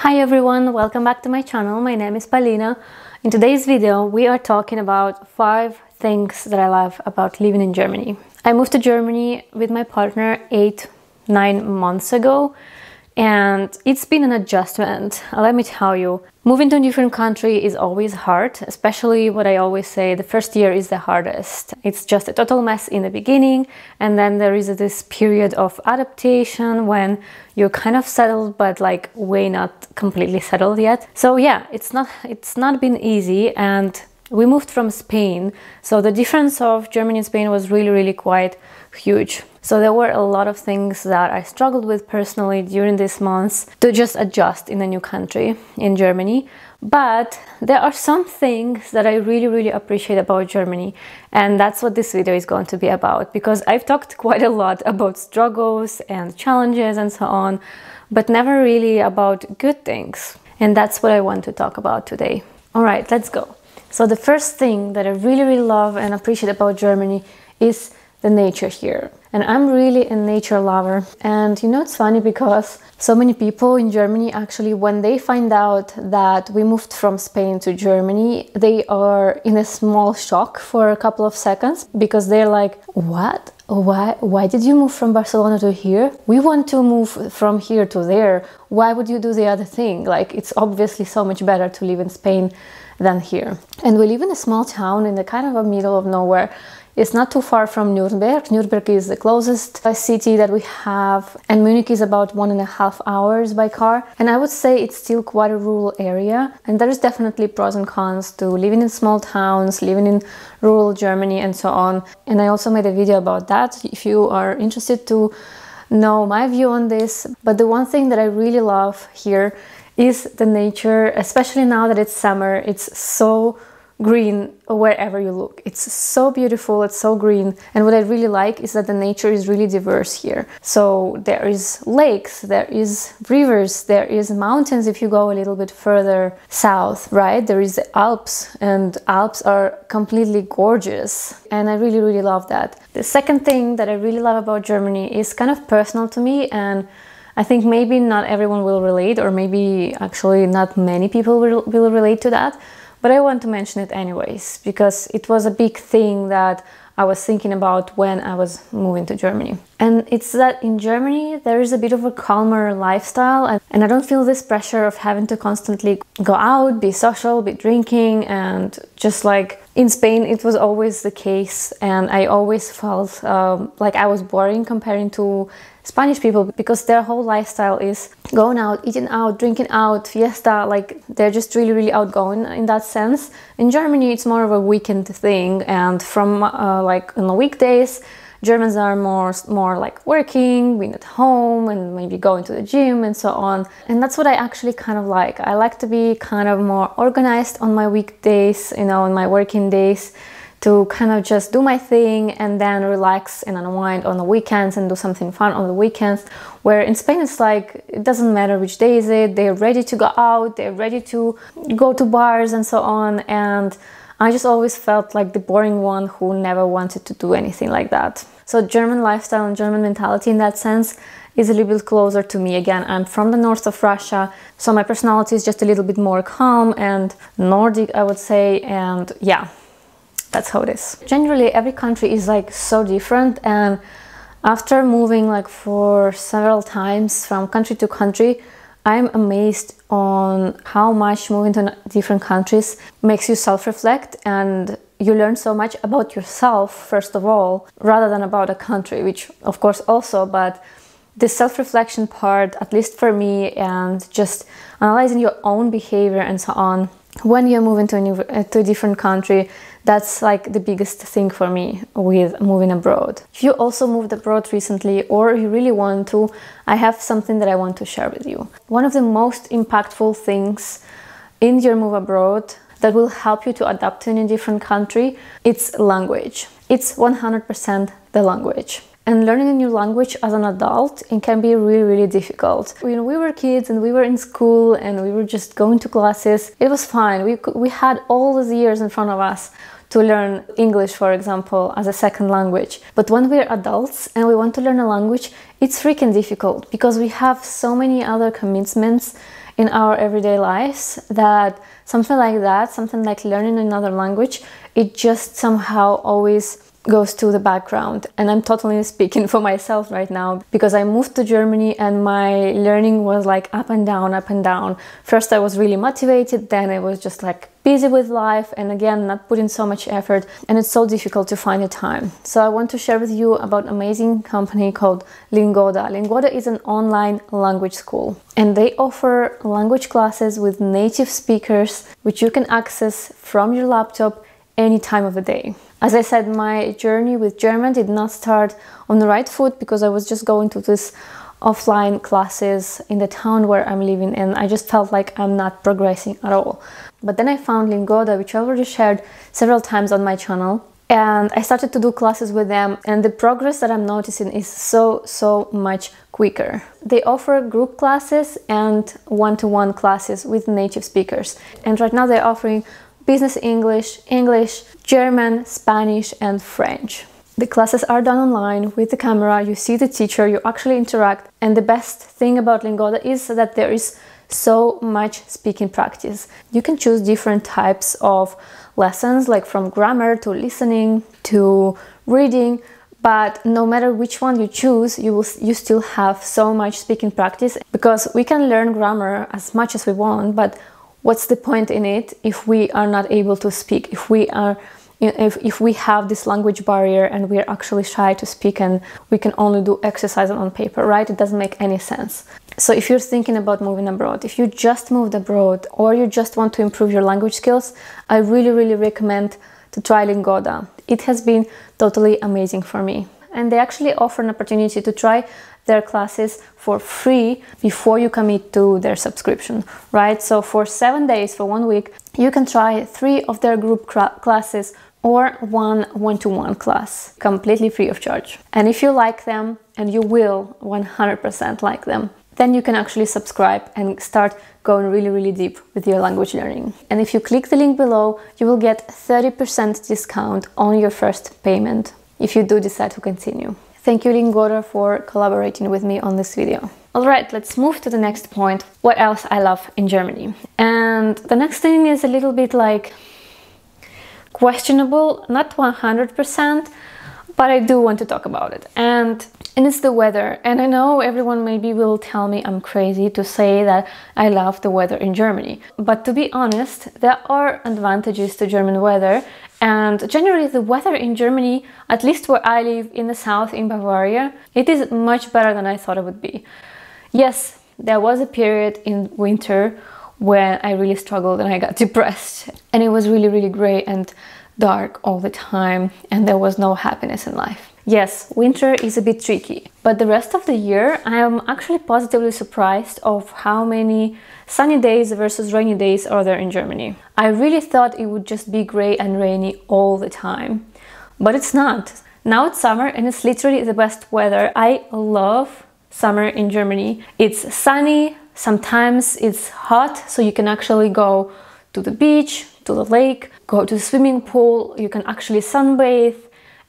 Hi everyone, welcome back to my channel. My name is Paulina. In today's video we are talking about 5 things that I love about living in Germany. I moved to Germany with my partner 8-9 months ago, and it's been an adjustment. Let me tell you, moving to a different country is always hard, especially what I always say, the first year is the hardest. It's just a total mess in the beginning, and then there is this period of adaptation when you're kind of settled, but like way not completely settled yet. So yeah, it's not been easy, and we moved from Spain, so the difference of Germany and Spain was really quite huge. So there were a lot of things that I struggled with personally during these months to just adjust in a new country, in Germany. But there are some things that I really appreciate about Germany, and that's what this video is going to be about, because I've talked quite a lot about struggles and challenges and so on, but never really about good things. And that's what I want to talk about today. All right, let's go. So the first thing that I really love and appreciate about Germany is the nature here. And I'm really a nature lover. And you know, it's funny because so many people in Germany actually, when they find out that we moved from Spain to Germany, they are in a small shock for a couple of seconds, because they're like, what? Why did you move from Barcelona to here? We want to move from here to there. Why would you do the other thing? Like, it's obviously so much better to live in Spain than here. And we live in a small town in the kind of a middle of nowhere. It's not too far from Nuremberg. Nuremberg is the closest city that we have, and Munich is about 1.5 hours by car. And I would say it's still quite a rural area, and there is definitely pros and cons to living in small towns, living in rural Germany and so on. And I also made a video about that if you are interested to know my view on this. But the one thing that I really love here is the nature, especially now that it's summer. It's so green wherever you look. It's so beautiful, it's so green. And what I really like is that the nature is really diverse here. So there is lakes, there is rivers, there is mountains if you go a little bit further south, right? There is the Alps, and Alps are completely gorgeous. And I really love that. The second thing that I really love about Germany is kind of personal to me, and I think maybe not everyone will relate, or maybe actually not many people will relate to that. But I want to mention it anyways, because it was a big thing that I was thinking about when I was moving to Germany. And it's that in Germany there is a bit of a calmer lifestyle, and I don't feel this pressure of having to constantly go out, be social, be drinking, and just like in Spain it was always the case, and I always felt like I was boring comparing to Spanish people, because their whole lifestyle is going out, eating out, drinking out, fiesta. Like, they're just really outgoing in that sense. In Germany it's more of a weekend thing, and from like on the weekdays Germans are more like working, being at home, and maybe going to the gym and so on. And that's what I actually kind of like. I like to be kind of more organized on my weekdays, you know, on my working days, to kind of just do my thing and then relax and unwind on the weekends and do something fun on the weekends. Where in Spain it's like, it doesn't matter which day is it, they're ready to go out, they're ready to go to bars and so on. And I just always felt like the boring one who never wanted to do anything like that. So German lifestyle and German mentality in that sense is a little bit closer to me. Again, I'm from the north of Russia, so my personality is just a little bit more calm and Nordic, I would say. And yeah, that's how it is. Generally, every country is like so different, and after moving like for several times from country to country, I'm amazed on how much moving to different countries makes you self-reflect, and you learn so much about yourself, first of all, rather than about a country, which of course also, but the self-reflection part, at least for me, and just analyzing your own behavior and so on, when you're moving to a different country, that's like the biggest thing for me with moving abroad. If you also moved abroad recently, or you really want to, I have something that I want to share with you. One of the most impactful things in your move abroad that will help you to adapt to a different country, it's language. It's 100% the language. And learning a new language as an adult, it can be really difficult. When we were kids and we were in school and we were just going to classes, it was fine. We had all those years in front of us to learn English, for example, as a second language. But when we're adults and we want to learn a language, it's freaking difficult because we have so many other commitments in our everyday lives that something like learning another language, it just somehow always goes to the background. And I'm totally speaking for myself right now because I moved to Germany and my learning was like up and down, up and down. First I was really motivated, then I was just like busy with life and again not putting so much effort, and it's so difficult to find the time. So I want to share with you about an amazing company called Lingoda. Lingoda is an online language school and they offer language classes with native speakers which you can access from your laptop any time of the day. As I said, my journey with German did not start on the right foot because I was just going to this offline classes in the town where I'm living and I just felt like I'm not progressing at all. But then I found Lingoda, which I already shared several times on my channel, and I started to do classes with them, and the progress that I'm noticing is so much quicker. They offer group classes and one-to-one classes with native speakers, and right now they're offering business English, English, German, Spanish and French. The classes are done online with the camera, you see the teacher, you actually interact, and the best thing about Lingoda is that there is so much speaking practice. You can choose different types of lessons, like from grammar to listening to reading, but no matter which one you choose, you still have so much speaking practice, because we can learn grammar as much as we want, but what's the point in it if we are not able to speak, if we have this language barrier and we're actually shy to speak and we can only do exercise on paper, right? It doesn't make any sense. So if you're thinking about moving abroad, if you just moved abroad or you just want to improve your language skills, I really recommend to try Lingoda. It has been totally amazing for me. And they actually offer an opportunity to try their classes for free before you commit to their subscription, right? So for 7 days, for 1 week, you can try 3 of their group classes or one-to-one class, completely free of charge. And if you like them, and you will 100% like them, then you can actually subscribe and start going really deep with your language learning. And if you click the link below, you will get 30% discount on your first payment if you do decide to continue. Thank you, Lingoda, for collaborating with me on this video. Alright, let's move to the next point. What else I love in Germany? And the next thing is a little bit like questionable, not 100%, but I do want to talk about it. And it's the weather. And I know everyone maybe will tell me I'm crazy to say that I love the weather in Germany. But to be honest, there are advantages to German weather. And generally the weather in Germany, at least where I live in the south in Bavaria, it is much better than I thought it would be. Yes, there was a period in winter when I really struggled and I got depressed. And it was really grey and dark all the time and there was no happiness in life. Yes, winter is a bit tricky, but the rest of the year I am actually positively surprised of how many sunny days versus rainy days are there in Germany. I really thought it would just be grey and rainy all the time, but it's not. Now it's summer and it's literally the best weather. I love summer in Germany. It's sunny, sometimes it's hot, so you can actually go to the beach, to the lake, go to the swimming pool, you can actually sunbathe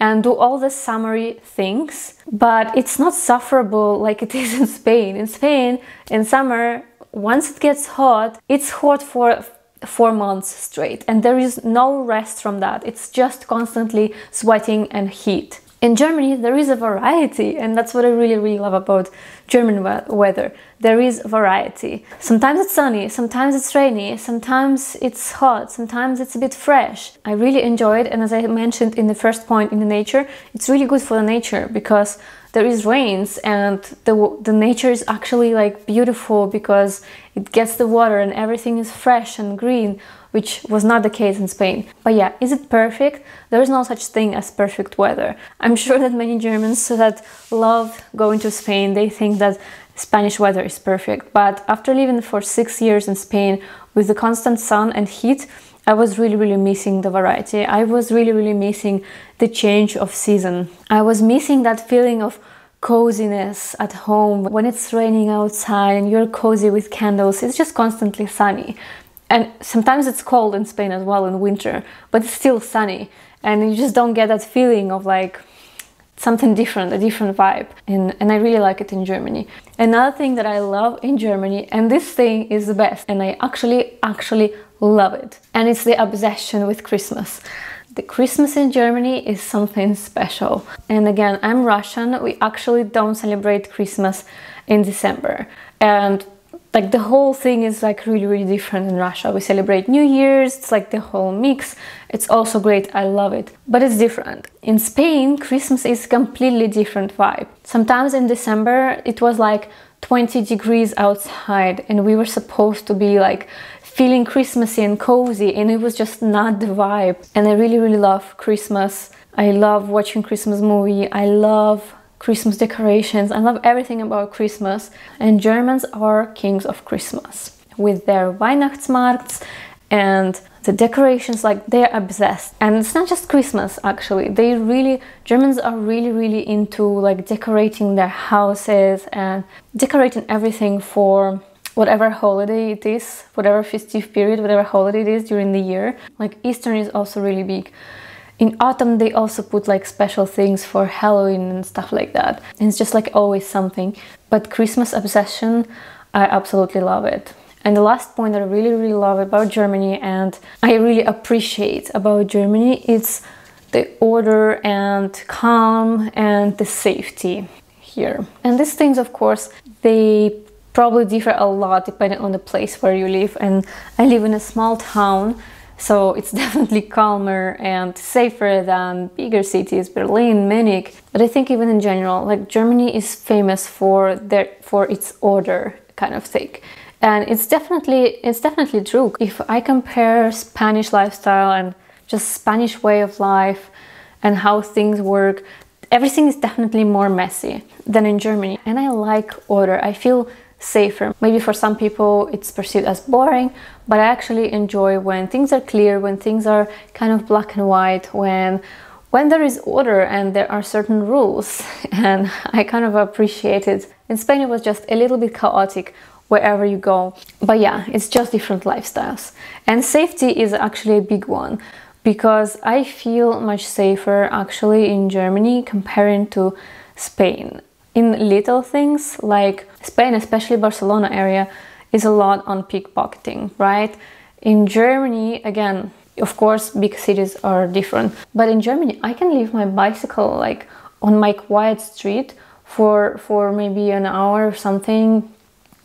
and do all the summery things, but it's not sufferable like it is in Spain. In Spain, in summer, once it gets hot, it's hot for 4 months straight and there is no rest from that. It's just constantly sweating and heat. In Germany, there is a variety, and that's what I really love about German weather. There is variety. Sometimes it's sunny, sometimes it's rainy, sometimes it's hot, sometimes it's a bit fresh. I really enjoy it, and as I mentioned in the first point in the nature, it's really good for the nature because there is rains and the nature is actually like beautiful because it gets the water and everything is fresh and green, which was not the case in Spain. But yeah, is it perfect? There is no such thing as perfect weather. I'm sure that many Germans that love going to Spain, they think that Spanish weather is perfect. But after living for 6 years in Spain with the constant sun and heat, I was really missing the variety. I was really missing the change of season. I was missing that feeling of coziness at home when it's raining outside and you're cozy with candles. It's just constantly sunny. And sometimes it's cold in Spain as well in winter, but it's still sunny, and you just don't get that feeling of like something different, a different vibe. And I really like it in Germany. Another thing that I love in Germany, and this thing is the best, and I actually love it, and it's the obsession with Christmas. The Christmas in Germany is something special. And again, I'm Russian. We actually don't celebrate Christmas in December. And like the whole thing is like really different in Russia. We celebrate New Year's, it's like the whole mix. It's also great, I love it. But it's different. In Spain, Christmas is completely different vibe. Sometimes in December, it was like 20 degrees outside and we were supposed to be like feeling Christmassy and cozy, and it was just not the vibe. And I really love Christmas. I love watching Christmas movie. I love Christmas decorations. I love everything about Christmas. And Germans are kings of Christmas with their Weihnachtsmarkts and the decorations. Like, they're obsessed. And it's not just Christmas, actually. Germans are really into like decorating their houses and decorating everything for whatever holiday it is, whatever festive period, whatever holiday it is during the year. Like Easter is also really big. In autumn, they also put like special things for Halloween and stuff like that. And it's just like always something. But Christmas obsession, I absolutely love it. And the last point that I really love about Germany, and I really appreciate about Germany, is the order and calm and the safety here. And these things, of course, they probably differ a lot depending on the place where you live. And I live in a small town, so it's definitely calmer and safer than bigger cities, Berlin, Munich. But I think even in general, like Germany is famous for its order kind of thing. And it's definitely true. If I compare Spanish lifestyle and just Spanish way of life and how things work, everything is definitely more messy than in Germany. And I like order. I feel safer. Maybe for some people it's perceived as boring, but I actually enjoy when things are clear, when things are kind of black and white, when there is order and there are certain rules. And I kind of appreciate it. In Spain it was just a little bit chaotic wherever you go. But yeah, it's just different lifestyles. And safety is actually a big one, because I feel much safer actually in Germany comparing to Spain. In little things, like Spain, especially Barcelona area, is a lot on pickpocketing, right? In Germany, again, of course, big cities are different, but in Germany, I can leave my bicycle like on my quiet street for maybe an hour or something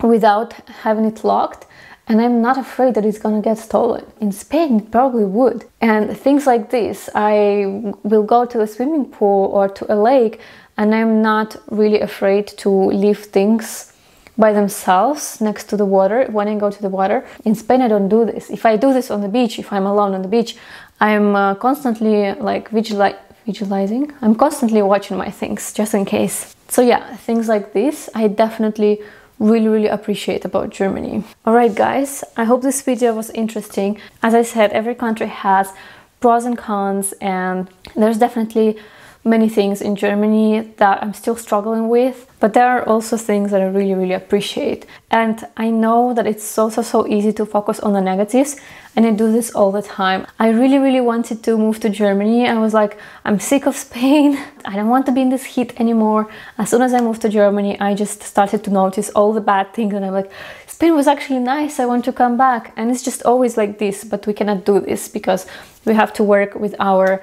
without having it locked, and I'm not afraid that it's gonna get stolen. In Spain, it probably would. And things like this, I will go to a swimming pool or to a lake, and I'm not really afraid to leave things by themselves next to the water when I go to the water. In Spain, I don't do this. If I do this on the beach, if I'm alone on the beach, I'm constantly like visualizing. I'm constantly watching my things just in case. So yeah, things like this, I definitely really appreciate about Germany. Alright guys, I hope this video was interesting. As I said, every country has pros and cons, and there's definitely many things in Germany that I'm still struggling with, but there are also things that I really appreciate. And I know that it's so easy to focus on the negatives, and I do this all the time. I really wanted to move to Germany. I was like, I'm sick of Spain. I don't want to be in this heat anymore. As soon as I moved to Germany, I just started to notice all the bad things, and I'm like, Spain was actually nice, I want to come back. And it's just always like this, but we cannot do this because we have to work with our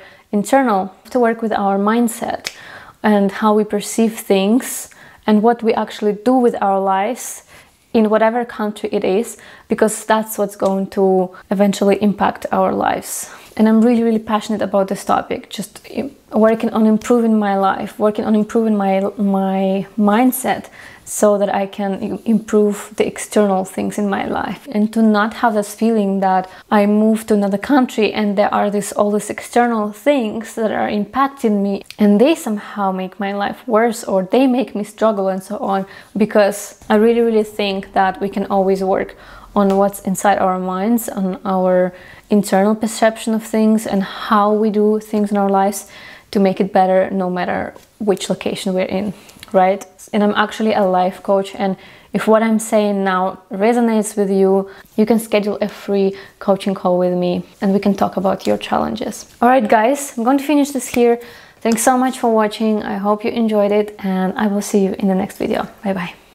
to work with our mindset and how we perceive things and what we actually do with our lives in whatever country it is, because that's what's going to eventually impact our lives. And I'm really passionate about this topic, just working on improving my life, working on improving my mindset, so that I can improve the external things in my life, and to not have this feeling that I moved to another country and there are all these external things that are impacting me and they somehow make my life worse, or they make me struggle and so on. Because I really think that we can always work on what's inside our minds, on our internal perception of things and how we do things in our lives to make it better no matter which location we're in. right? And I'm actually a life coach, and if what I'm saying now resonates with you, you can schedule a free coaching call with me and we can talk about your challenges. All right, guys, I'm going to finish this here. Thanks so much for watching. I hope you enjoyed it, and I will see you in the next video. Bye bye.